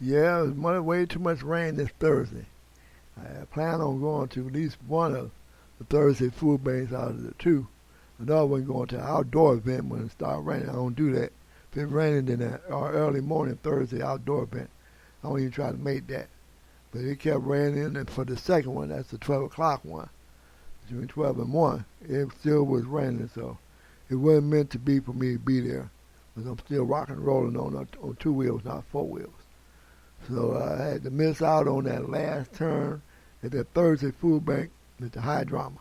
Yeah, it was way too much rain this Thursday. I plan on going to at least one of the Thursday food banks out of the two. Another one going to an outdoor event when it starts raining. I don't do that. If it's raining, then an early morning Thursday outdoor event. I don't even try to make that. But it kept raining, and for the second one, that's the 12 o'clock one, between 12 and 1, it still was raining, so it wasn't meant to be for me to be there. Because I'm still rocking and rolling on two wheels, not four wheels. So I had to miss out on that last turn at that Thursday food bank at the High Drama.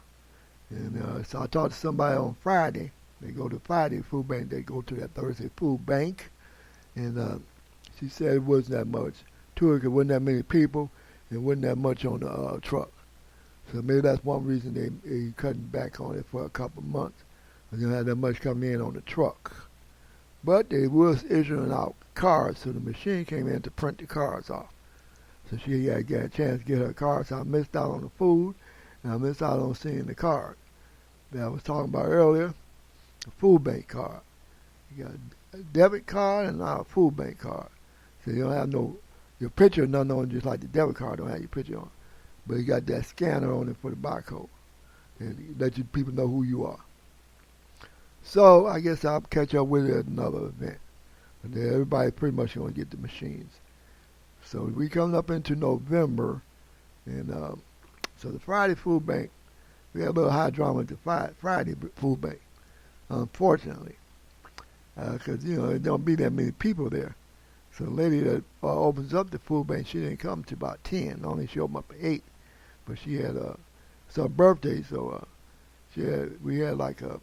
And so I talked to somebody on Friday. They go to Friday food bank. They go to that Thursday food bank. And she said it wasn't that much to it. It wasn't that many people. And wasn't that much on the truck. So maybe that's one reason they cutting back on it for a couple of months. They didn't have that much coming in on the truck. But they was issuing out cards, so the machine came in to print the cards off. So she had got a chance to get her cards. So I missed out on the food, and I missed out on seeing the card that I was talking about earlier, a food bank card. You got a debit card and now a food bank card. So you don't have your picture nothing on it, just like the debit card don't have your picture on it. But you got that scanner on it for the barcode. And let you people know who you are. So I guess I'll catch up with it at another event. And then everybody pretty much going to get the machines. So we coming up into November. And so the Friday food bank, we had a little high drama at the Friday food bank, unfortunately. Because, there don't be that many people there. So the lady that opens up the food bank, she didn't come to about 10. Only she opened up at 8. But she had it's her birthday, so we had like a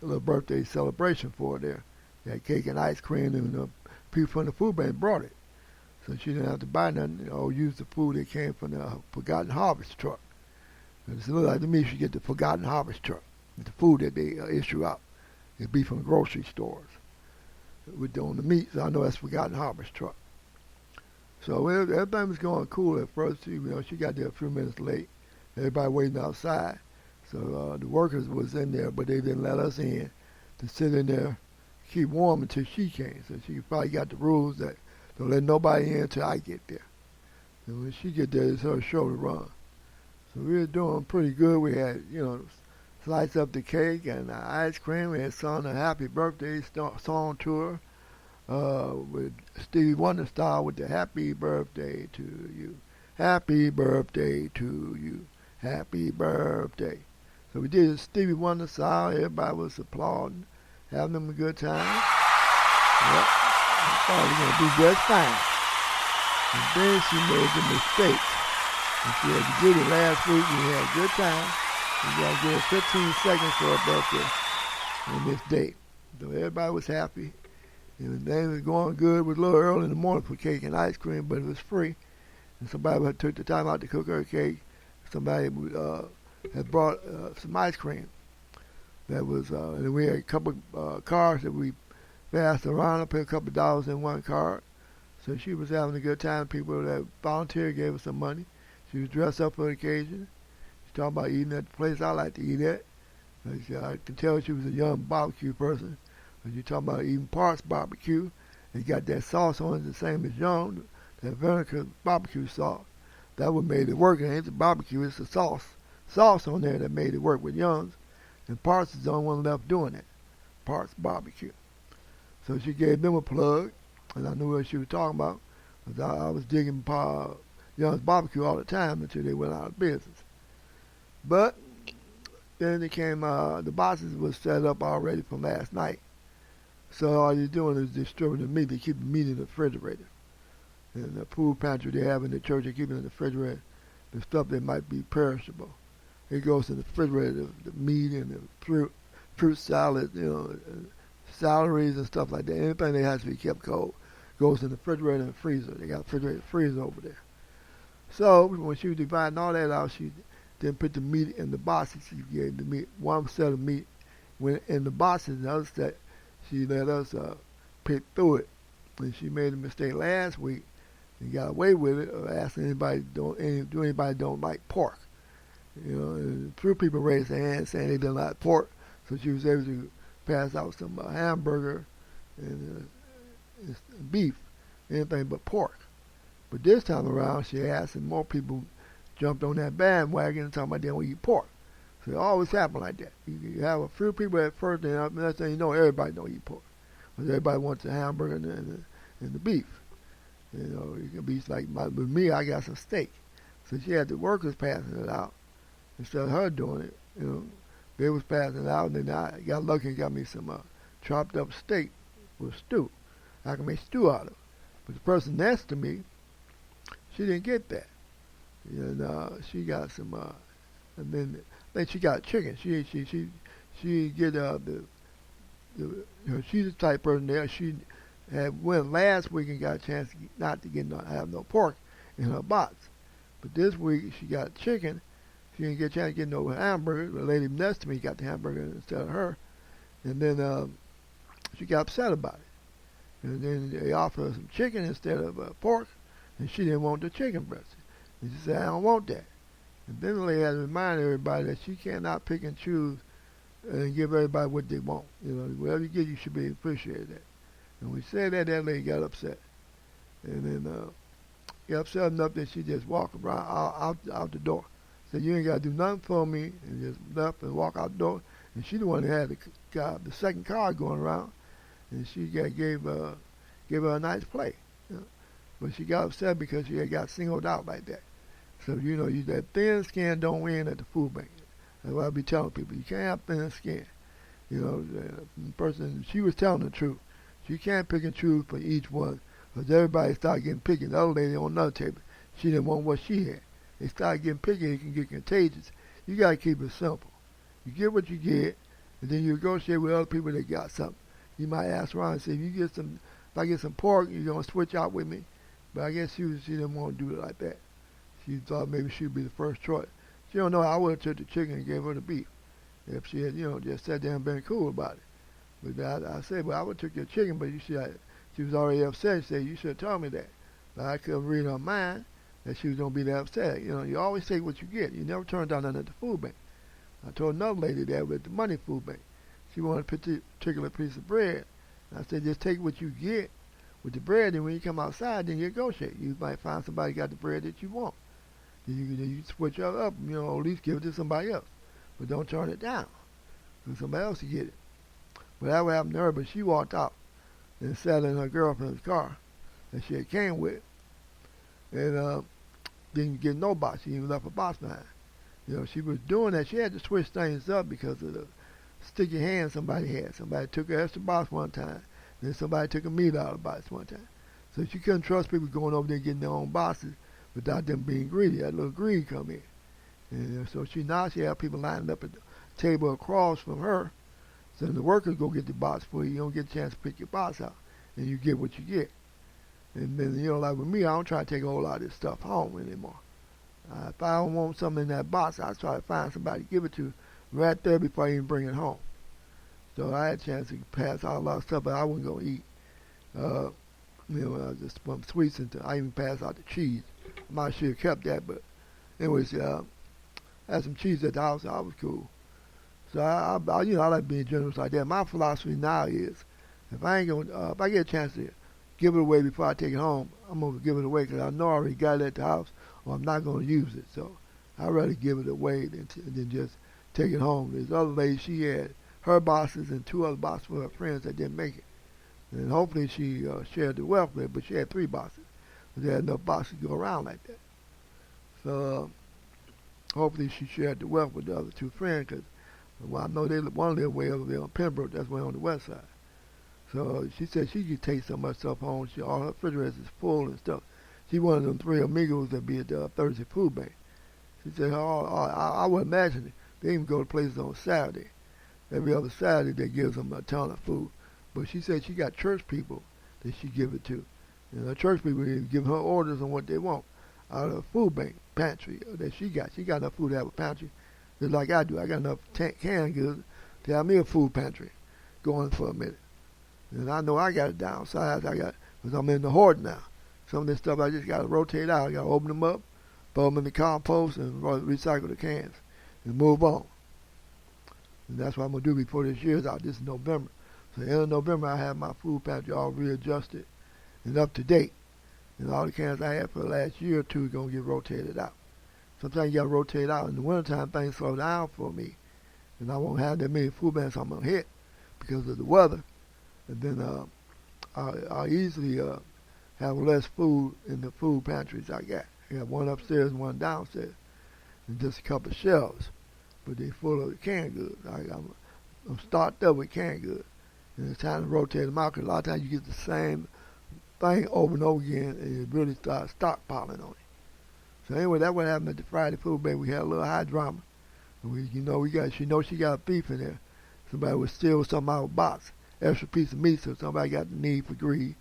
little birthday celebration for her there. They had cake and ice cream, and the people from the food bank brought it. So she didn't have to buy nothing or use the food that came from the Forgotten Harvest truck. And it looked like to me she get the Forgotten Harvest truck. The food that they issue out. It'd be from grocery stores. On the meat, so I know that's Forgotten Harvest truck. So everything was going cool at first. She got there a few minutes late. Everybody waiting outside. So the workers was in there, but they didn't let us in to sit in there, keep warm until she came. So she probably got the rules that don't let nobody in until I get there. And when she get there, it's her show to run. So we were doing pretty good. We had, sliced up the cake and ice cream. We had sung a happy birthday song to her with Stevie Wonder style with the happy birthday to you. Happy birthday to you. Happy birthday. So we did a Stevie Wonder style. Everybody was applauding, having them a good time. Yep. I thought it was going to be just fine. And then she made the mistake. And she had to get it last week. We had a good time. We got to give her 15 seconds for her birthday on this date. So everybody was happy. And the thing was going good. It was a little early in the morning for cake and ice cream, but it was free. And somebody took the time out to cook her cake. Somebody had brought some ice cream. That was, and we had a couple cars that we passed around. I paid a couple of dollars in one card. So she was having a good time. People that volunteered gave her some money. She was dressed up for the occasion. She's talking about eating at the place I like to eat at. I can tell she was a young barbecue person. But you're talking about eating Parks barbecue. They got that sauce on it the same as Young, that vinegar barbecue sauce. That what made it work. It ain't the barbecue, it's the sauce on there that made it work with Young's. And Parks is the only one left doing it. Parks barbecue. So she gave them a plug, and I knew what she was talking about. Cause I was digging Young's barbecue all the time until they went out of business. But then it came, the boxes was set up already from last night. So all you're doing is distributing the meat. They keep the meat in the refrigerator. And the food pantry they have in the church, they keep it in the refrigerator. The stuff that might be perishable. It goes in the refrigerator, the meat and the fruit salad, salaries and stuff like that. Anything that has to be kept cold goes in the refrigerator and freezer. They got a refrigerator and freezer over there. So when she was dividing all that out, she didn't put the meat in the boxes. She gave the meat, one set of meat went in the boxes, the other set she let us pick through it. And she made a mistake last week and got away with it of asking anybody don't like pork. And a few people raised their hands saying they didn't like pork, so she was able to pass out some hamburger and beef, anything but pork. But this time around, she asked, and more people jumped on that bandwagon and talking about they don't eat pork. So it always happens like that. You have a few people at first, and next thing you know, everybody don't eat pork. Because everybody wants the hamburger and the beef. You know, it can be like, with me, I got some steak. So she had the workers passing it out instead of her doing it. You know, they was passing it out, and then I got lucky and got me some chopped up steak with stew. I can make stew out of it. But the person next to me, she didn't get that. And she got some, and then she got chicken. She get she's the type of person there. She had went last week and got a chance not to have no pork in her box. But this week she got chicken. She didn't get a chance to get no hamburger. The lady next to me got the hamburger instead of her. And then she got upset about it. And then they offered her some chicken instead of pork, and she didn't want the chicken breast. And she said, I don't want that. And then the lady had to remind everybody that she cannot pick and choose and give everybody what they want. You know, whatever you get, you should be appreciated that. And when we said that, that lady got upset. And then got upset enough that she just walked around out the door. Said, you ain't got to do nothing for me, and just left and walked out the door. And she the one that had the second car going around, and she gave her a nice play. You know? But she got upset because she had got singled out like that. So, you know, that thin skin don't win at the food bank. That's what I be telling people. You can't have thin skin. You know, the person, she was telling the truth. She can't pick and choose for each one. Because everybody started getting picky. The other lady on another table, she didn't want what she had. They started getting picky, it can get contagious. You got to keep it simple. You get what you get, and then you negotiate with other people that got something. You might ask around and say, if I get some pork, you're going to switch out with me. But I guess she didn't want to do it like that. She thought maybe she'd be the first choice. She don't know. I would have took the chicken and gave her the beef if she had, just sat there and been cool about it. But I said, well, I would have took your chicken, but she was already upset. She said, you should have told me that. But I couldn't read her mind that she was going to be that upset. You know, you always take what you get. You never turn down nothing at the food bank. I told another lady that with the money food bank. She wanted a particular piece of bread. And I said, just take what you get with the bread, and when you come outside, then you negotiate. You might find somebody got the bread that you want. You switch it up, at least give it to somebody else. But don't turn it down. For somebody else to get it. Well, that would happen to her, but she walked out and sat in her girlfriend's car that she had came with. And didn't get no box. She even left a box behind. She was doing that. She had to switch things up because of the sticky hands somebody had. Somebody took an extra box one time. Then somebody took a meat out of the box one time. So she couldn't trust people going over there getting their own boxes without them being greedy. That little greed come in. And so she had people lining up at the table across from her. So the workers go get the box for you. You don't get a chance to pick your box out. And you get what you get. And then, like with me, I don't try to take a whole lot of this stuff home anymore. If I don't want something in that box, I try to find somebody to give it to right there before I even bring it home. So I had a chance to pass out a lot of stuff that I wasn't going to eat. Just from sweets I even passed out the cheese. I might should have kept that, but anyways, I had some cheese at the house. I was cool. So I like being generous like that. My philosophy now is, if I get a chance to give it away before I take it home, I'm gonna give it away because I know I already got it at the house, or I'm not gonna use it. So I'd rather give it away than just take it home. This other lady, she had her boxes and 2 other boxes for her friends that didn't make it, and hopefully she shared the wealth with it. But she had 3 boxes, but there had enough boxes to go around like that. So hopefully she shared the wealth with the other 2 friends because I know one lived way over there on Pembroke. That's way on the west side. So she said she could take so much stuff home. All her refrigerators is full and stuff. She one of them 3 amigos that be at the Thursday food bank. She said, I would imagine it. They even go to places on Saturday. Every other Saturday they gives them a ton of food. But she said she got church people that she give it to. And the church people give her orders on what they want out of the food bank pantry that she got. She got enough food to have a pantry just like I do. I got enough canned goods to have me a food pantry going for a minute. And I know I got it downsized. Because I'm in the hoard now. Some of this stuff I just got to rotate out. I got to open them up, throw them in the compost, and recycle the cans and move on. And that's what I'm going to do before this year's out. This is November. So end of November, I have my food pantry all readjusted and up to date. And all the cans I had for the last year or two are going to get rotated out. Sometimes you got to rotate out. In the wintertime, things slow down for me. And I won't have that many food banks I'm going to hit because of the weather. And then I'll easily have less food in the food pantries I got. I got one upstairs and one downstairs. And just a couple of shelves. But they're full of canned goods. I'm stocked up with canned goods. And it's time to rotate them out because a lot of times you get the same thing over and over again and it really starts stockpiling on it. So anyway, that's what happened at the Friday Food Bank. We had a little high drama. And she got a thief in there. Somebody would steal something out of a box, extra piece of meat, so somebody got the need for greed.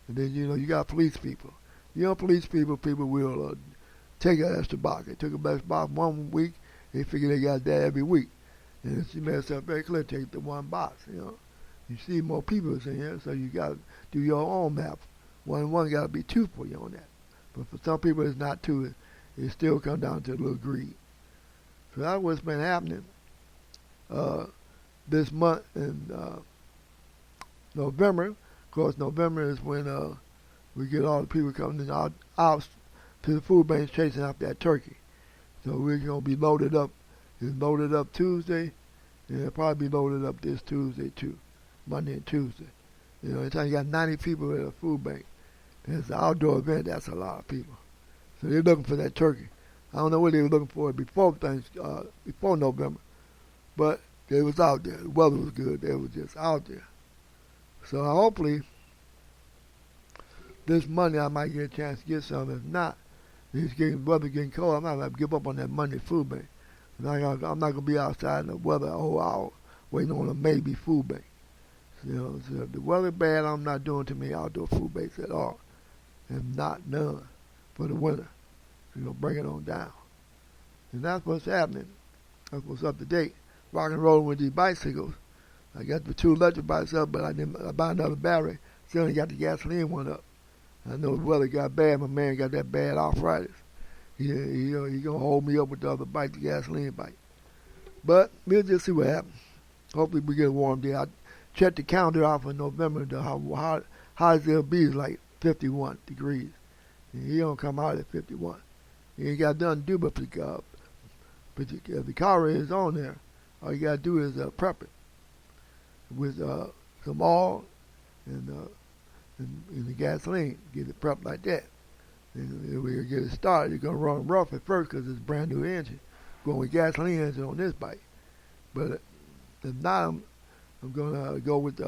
And then, you got police people. Police people will take an extra box. They took a extra box 1 week, they figure they got that every week. And she made herself very clear, take the one box, You see more people in here, so you got to do your own math. One got to be two for you on that. But for some people, it's not two. It still comes down to a little greed. So that's what's been happening this month in November. Of course, November is when we get all the people coming out to the food banks chasing after that turkey. So we're going to be loaded up. It's loaded up Tuesday, and it'll probably be loaded up this Tuesday too, Monday and Tuesday. Anytime you got 90 people at a food bank, and it's an outdoor event, that's a lot of people. So they're looking for that turkey. I don't know what they were looking for before November, but they was out there. The weather was good. They was just out there. So hopefully this Monday I might get a chance to get some. If not, weather getting cold, I might have to give up on that Monday food bank. I'm not going to be outside in the weather a whole hour waiting on a maybe food bank. So if the weather bad, I'm not doing too many outdoor food banks at all. And none for the winter. Bring it on down. And that's what's happening. That's what's up to date. Rock and rolling with these bicycles. I got the 2 electric bikes up, but I didn't buy another battery. Still only got the gasoline one up. I know the weather got bad. My man got that bad arthritis. He gonna hold me up with the other bike, the gasoline bike. But we'll just see what happens. Hopefully we get a warm day. I checked the calendar out for November. How hot it'll be is like 51 degrees. And he don't come out at 51. He ain't got nothing to do but pick up. But if the car is on there, all you gotta do is prep it with some oil and the gasoline. Get it prepped like that. And we'll get it started. It's gonna run rough at first because it's a brand new engine. Going with gasoline engine on this bike. But if not, I'm gonna go with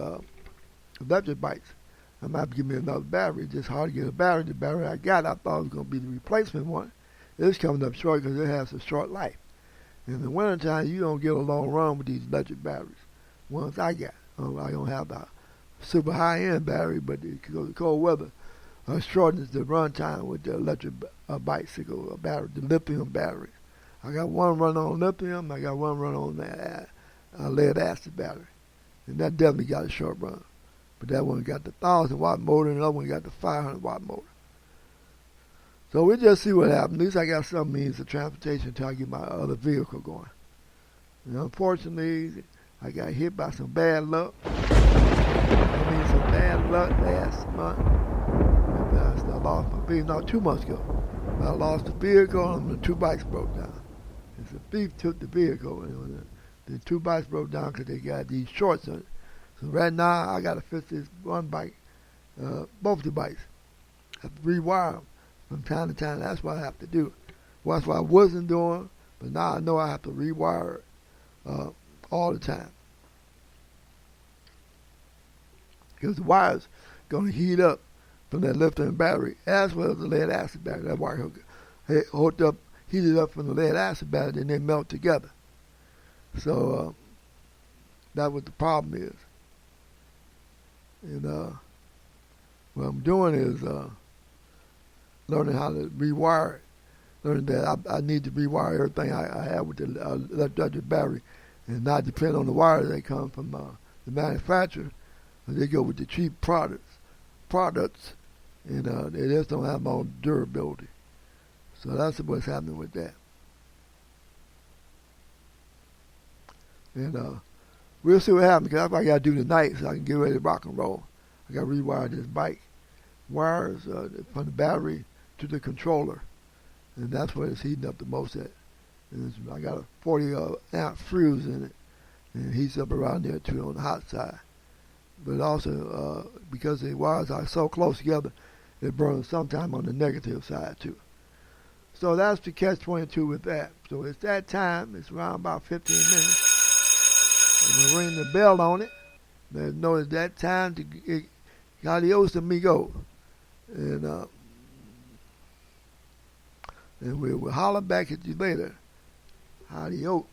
electric bikes. I might have to give me another battery. It's just hard to get a battery. The battery I got, I thought it was gonna be the replacement one. It's coming up short because it has a short life. In the wintertime, you don't get a long run with these electric batteries. Ones I got. I don't have the super high-end battery, but because of cold weather, shortens the run time with the electric bicycle battery, the lithium batteries. I got one run on lithium. I got one run on that lead acid battery. And that definitely got a short run. But that one got the 1,000-watt motor, and the other one got the 500-watt motor. So we'll just see what happens. At least I got some means of transportation until I get my other vehicle going. And unfortunately, I got hit by some bad luck. Some bad luck last month. And I lost my vehicle, not 2 months ago. I lost the vehicle and the 2 bikes broke down. And the thief took the vehicle, and the 2 bikes broke down because they got these shorts on it. So right now, I got to fix this one bike, both the bikes. I have to rewire them from time to time. That's what I have to do. Well, that's what I wasn't doing, but now I know I have to rewire it all the time. Because the wire's going to heat up from that lithium battery as well as the lead acid battery. That wire hooked up, heated up from the lead acid battery, and they melt together. So that's what the problem is. And what I'm doing is learning how to rewire it. Learning that I need to rewire everything I have with the electric battery and not depend on the wires that come from the manufacturer. They go with the cheap products, and they just don't have more durability. So that's what's happening with that. And we'll see what happens, because that's what I got to do tonight so I can get ready to rock and roll. I got to rewire this bike. wires from the battery to the controller, and that's where it's heating up the most at. And I got a 40 amp fuse in it, and it heats up around there too on the hot side. But also, because the wires are so close together, it burns sometime on the negative side too. So that's the catch-22 with that. So it's that time. It's around about 15 minutes. I'm going to ring the bell on it. Let us know it's that time to get adios amigo. And we'll holler back at you later. Adios.